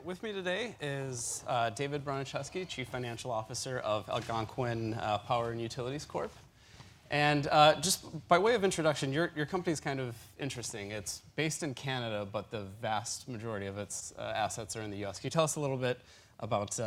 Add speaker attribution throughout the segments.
Speaker 1: With me today is David Bronicheski, Chief Financial Officer of Algonquin Power and Utilities Corp. And just by way of introduction, your company is kind of interesting. It's based in Canada, but the vast majority of its assets are in the U.S. Can you tell us a little bit about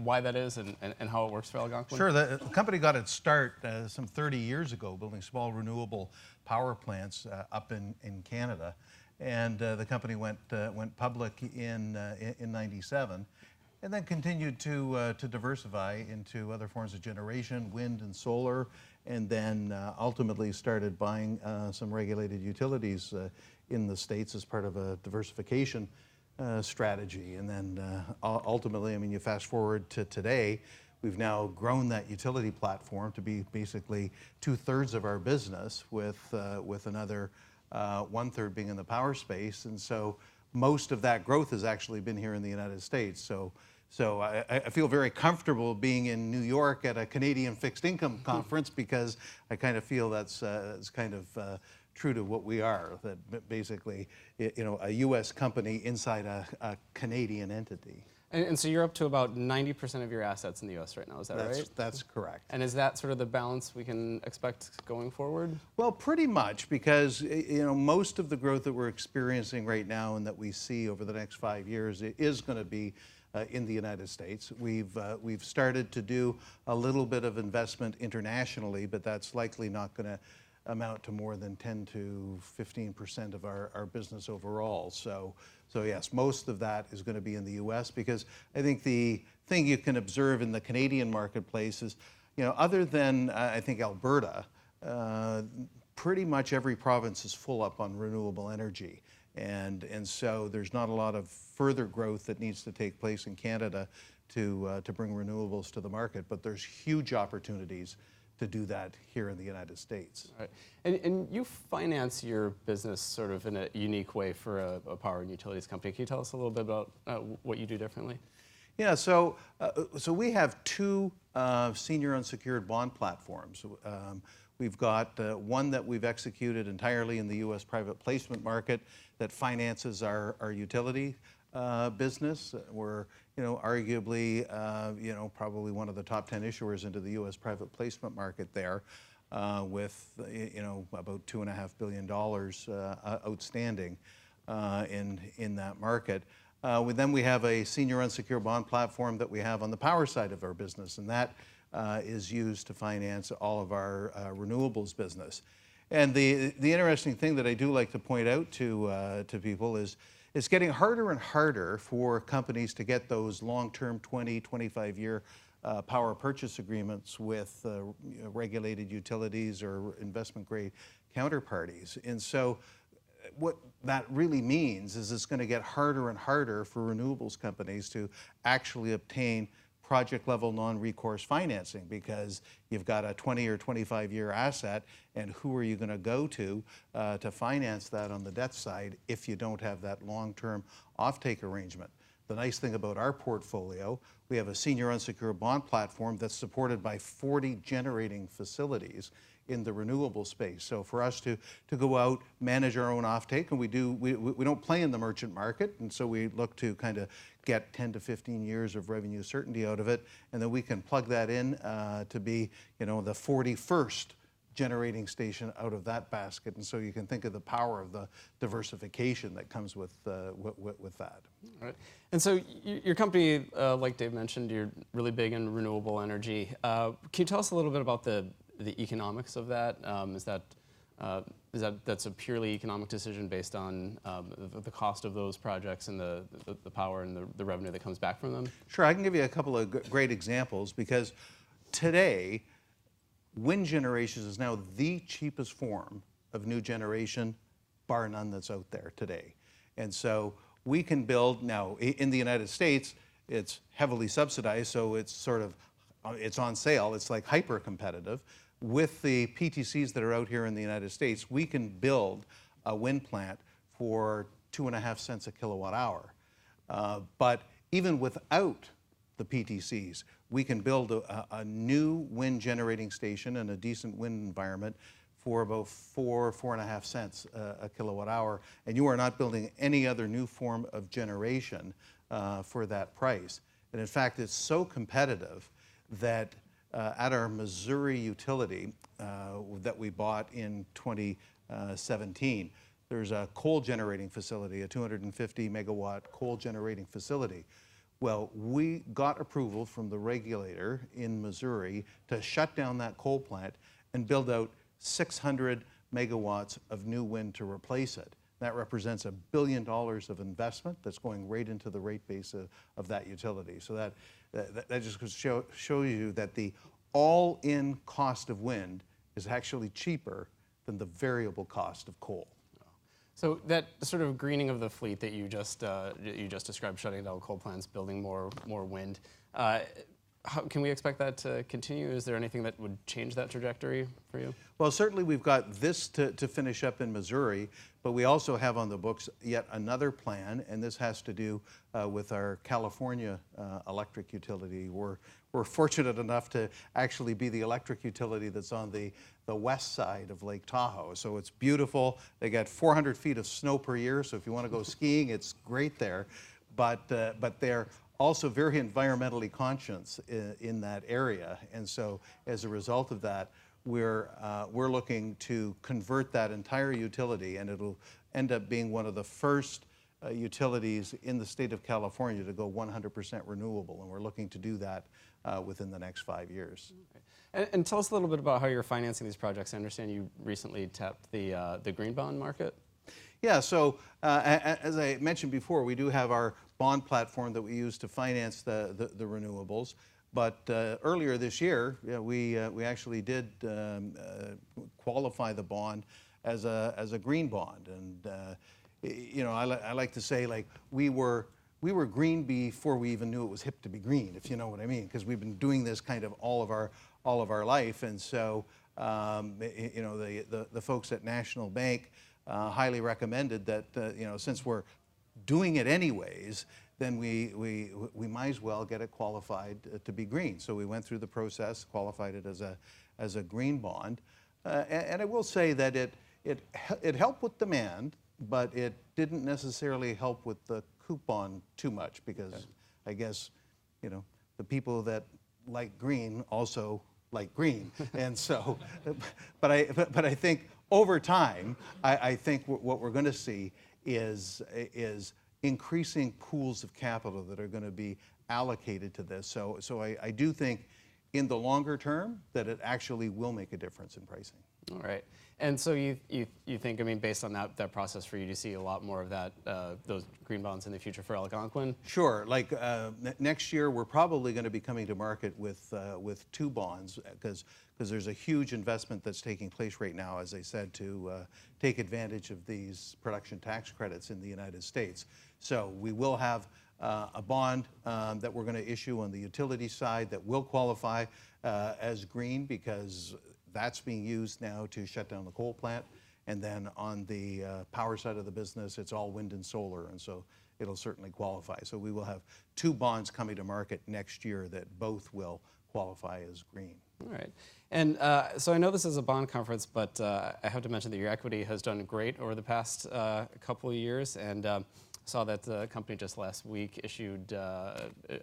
Speaker 1: why that is and how it works for Algonquin?
Speaker 2: Sure. The company got its start some 30 years ago building small renewable power plants up in Canada. And the company went public in '97, and then continued to diversify into other forms of generation, wind and solar, and then ultimately started buying some regulated utilities in the States as part of a diversification strategy. And then ultimately, I mean, you fast forward to today, we've now grown that utility platform to be basically 2/3 of our business, with another 1/3 being in the power space. And so most of that growth has actually been here in the United States. So I feel very comfortable being in New York at a Canadian fixed income conference, because I kind of feel that's kind of true to what we are, that basically, you know, a U.S. company inside a Canadian entity.
Speaker 1: And so you're up to about 90% of your assets in the U.S. right now, is that right?
Speaker 2: That's correct.
Speaker 1: And is that sort of the balance we can expect going forward?
Speaker 2: Well, pretty much, because you know, most of the growth that we're experiencing right now and that we see over the next 5 years is going to be in the United States. We've started to do a little bit of investment internationally, but that's likely not going to amount to more than 10 to 15% of our business overall. So yes, most of that is going to be in the U.S., because I think the thing you can observe in the Canadian marketplace is, you know, other than I think Alberta, pretty much every province is full up on renewable energy. And so there's not a lot of further growth that needs to take place in Canada to bring renewables to the market, but there's huge opportunities to do that here in the United States.
Speaker 1: Right. And you finance your business sort of in a unique way for a power and utilities company. Can you tell us a little bit about what you do differently?
Speaker 2: Yeah, so we have two senior unsecured bond platforms. We've got one that we've executed entirely in the U.S. private placement market that finances our utility business. We're, you know, arguably, you know, probably one of the top 10 issuers into the U.S. private placement market there, with, you know, about $2.5 billion outstanding in that market. Then we have a senior unsecured bond platform that we have on the power side of our business, and that is used to finance all of our renewables business. And the interesting thing that I do like to point out to people is it's getting harder and harder for companies to get those long-term 20, 25-year power purchase agreements with regulated utilities or investment-grade counterparties. And so what that really means is it's going to get harder and harder for renewables companies to actually obtain project-level non-recourse financing, because you've got a 20 or 25-year asset, and who are you going to go to finance that on the debt side if you don't have that long-term offtake arrangement? The nice thing about our portfolio, we have a senior unsecured bond platform that's supported by 40 generating facilities in the renewable space. So for us to go out, manage our own offtake, and we don't play in the merchant market, and so we look to kind of get 10 to 15 years of revenue certainty out of it, and then we can plug that in to be, you know, the 41st generating station out of that basket. And so you can think of the power of the diversification that comes with that.
Speaker 1: All right. And so your company, like Dave mentioned, you're really big in renewable energy. Can you tell us a little bit about the economics of that? That's a purely economic decision based on the cost of those projects and the power and the revenue that comes back from them?
Speaker 2: Sure, I can give you a couple of great examples, because today, wind generation is now the cheapest form of new generation, bar none, that's out there today. And so we can build, now in the United States, it's heavily subsidized, so it's sort of, it's on sale, it's like hyper competitive. With the PTCs that are out here in the United States, we can build a wind plant for 2.5 cents a kilowatt hour. But even without the PTCs, we can build a new wind generating station in a decent wind environment for about 4.5 cents a kilowatt hour. And you are not building any other new form of generation for that price. And in fact, it's so competitive that at our Missouri utility that we bought in 2017, there's a coal generating facility, a 250 megawatt coal generating facility. Well, we got approval from the regulator in Missouri to shut down that coal plant and build out 600 megawatts of new wind to replace it. That represents $1 billion of investment that's going right into the rate base of that utility. So that just shows you that the all-in cost of wind is actually cheaper than the variable cost of coal.
Speaker 1: So that sort of greening of the fleet that you just described, shutting down coal plants, building more wind, can we expect that to continue? Is there anything that would change that trajectory for you?
Speaker 2: Well, certainly we've got this to finish up in Missouri, but we also have on the books yet another plan, and this has to do with our California electric utility. We're fortunate enough to actually be the electric utility that's on the west side of Lake Tahoe. So it's beautiful. They got 400 feet of snow per year, so if you want to go skiing, it's great there. But they're also very environmentally conscious in that area, and so as a result of that, we're looking to convert that entire utility, and it'll end up being one of the first utilities in the state of California to go 100% renewable, and we're looking to do that within the next 5 years.
Speaker 1: And tell us a little bit about how you're financing these projects. I understand you recently tapped the green bond market.
Speaker 2: Yeah, so as I mentioned before, we do have our bond platform that we use to finance the renewables. But earlier this year, we actually did qualify the bond as a green bond. And I like to say, like, we were green before we even knew it was hip to be green, if you know what I mean, because we've been doing this kind of all of our life. And so the folks at National Bank highly recommended that since we're doing it anyways, then we might as well get it qualified to be green. So we went through the process, qualified it as a green bond, and I will say that it helped with demand, but it didn't necessarily help with the coupon too much, because I guess the people that like green also like green, and so but I think over time I think what we're going to see is increasing pools of capital that are going to be allocated to this. So I do think in the longer term that it actually will make a difference in pricing.
Speaker 1: All right. And so you think, I mean, based on that process for you to see a lot more of that, those green bonds in the future for Algonquin?
Speaker 2: Sure. Like next year, we're probably going to be coming to market with 2 bonds, because there's a huge investment that's taking place right now, as I said, to take advantage of these production tax credits in the United States. So we will have a bond that we're going to issue on the utility side that will qualify as green, because that's being used now to shut down the coal plant. And then on the power side of the business, it's all wind and solar, and so it'll certainly qualify. So we will have 2 bonds coming to market next year that both will qualify as green.
Speaker 1: All right. And so I know this is a bond conference, but I have to mention that your equity has done great over the past couple of years, and saw that the company just last week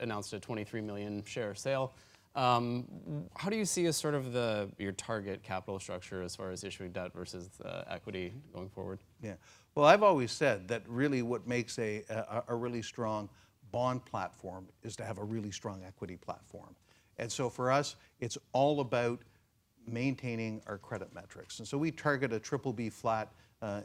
Speaker 1: announced a 23 million share sale. How do you see as sort of your target capital structure as far as issuing debt versus equity going forward?
Speaker 2: Yeah. Well, I've always said that really what makes a really strong bond platform is to have a really strong equity platform. And so for us, it's all about maintaining our credit metrics. And so we target a BBB flat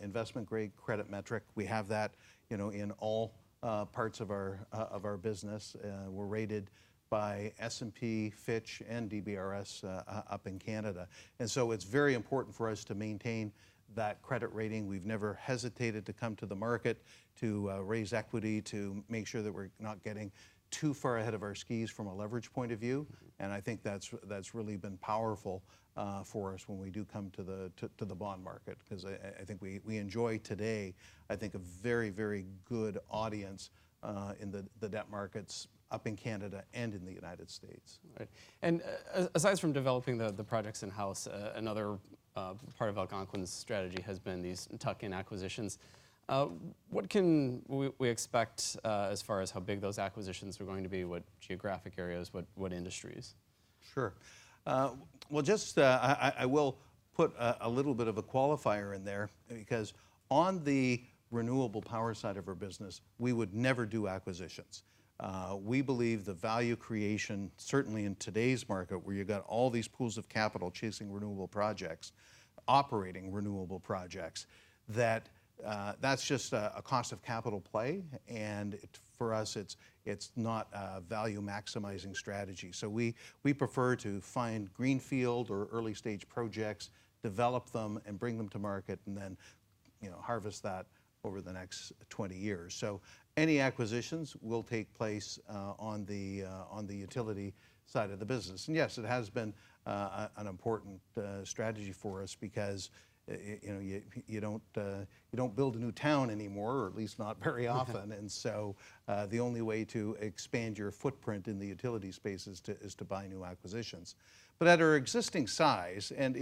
Speaker 2: investment grade credit metric. We have that, in all parts of our business. We're rated by S&P, Fitch, and DBRS up in Canada. And so it's very important for us to maintain that credit rating. We've never hesitated to come to the market to raise equity to make sure that we're not getting too far ahead of our skis from a leverage point of view. And I think that's really been powerful for us when we do come to the bond market, because I think we enjoy today, I think, a very, very good audience in the debt markets up in Canada and in the United States.
Speaker 1: Right. And aside from developing the projects in-house, another part of Algonquin's strategy has been these tuck-in acquisitions. What can we expect as far as how big those acquisitions are going to be? What geographic areas? What industries?
Speaker 2: Sure. Well, I will put a little bit of a qualifier in there because on the renewable power side of our business, we would never do acquisitions. We believe the value creation, certainly in today's market where you've got all these pools of capital chasing renewable projects, operating renewable projects, that's just a cost of capital play, and for us it's not a value maximizing strategy. So we prefer to find greenfield or early stage projects, develop them and bring them to market, and then harvest that over the next 20 years. So any acquisitions will take place on the utility side of the business. And yes, it has been an important strategy for us because you don't build a new town anymore, or at least not very often. And so the only way to expand your footprint in the utility space is to buy new acquisitions. But at our existing size, and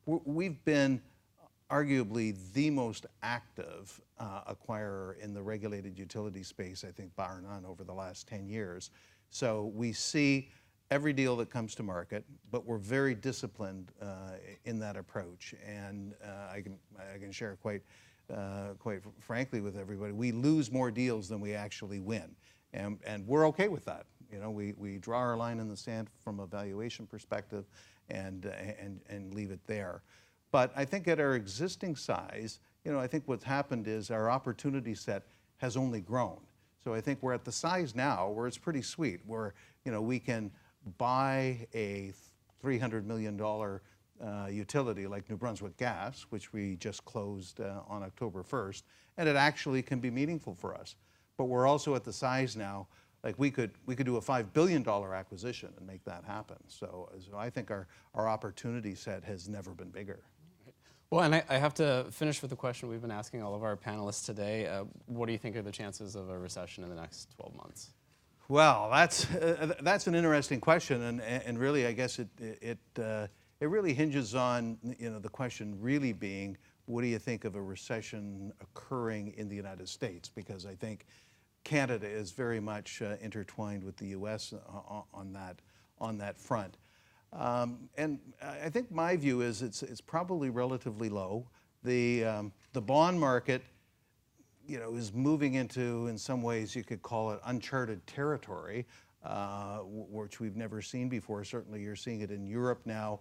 Speaker 2: we've been arguably the most active acquirer in the regulated utility space, I think, bar none, over the last 10 years. So we see every deal that comes to market, but we're very disciplined in that approach. And I can share quite frankly with everybody, we lose more deals than we actually win, and we're okay with that. We draw our line in the sand from a valuation perspective, and leave it there. But I think at our existing size, I think what's happened is our opportunity set has only grown. So I think we're at the size now where it's pretty sweet, where we can buy a $300 million utility like New Brunswick Gas, which we just closed on October 1st, and it actually can be meaningful for us. But we're also at the size now, like we could do a $5 billion acquisition and make that happen. So I think our opportunity set has never been bigger.
Speaker 1: Well, and I have to finish with the question we've been asking all of our panelists today. What do you think are the chances of a recession in the next 12 months?
Speaker 2: Well, that's an interesting question, and really, I guess it really hinges on the question really being, what do you think of a recession occurring in the United States? Because I think Canada is very much intertwined with the U.S. on that front. And I think my view is it's probably relatively low. The bond market, is moving into, in some ways, you could call it uncharted territory, which we've never seen before. Certainly, you're seeing it in Europe now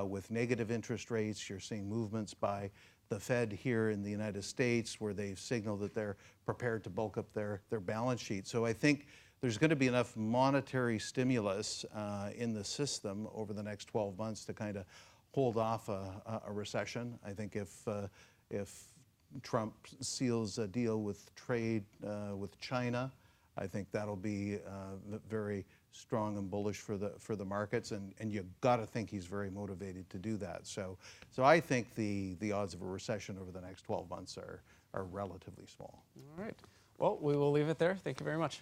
Speaker 2: with negative interest rates. You're seeing movements by the Fed here in the United States where they've signaled that they're prepared to bulk up their balance sheet. So I think there's going to be enough monetary stimulus in the system over the next 12 months to kind of hold off a recession. I think if Trump seals a deal with trade with China, I think that'll be very strong and bullish for the markets, and you got to think he's very motivated to do that. So I think the odds of a recession over the next 12 months are relatively small.
Speaker 1: All right. Well, we will leave it there. Thank you very much.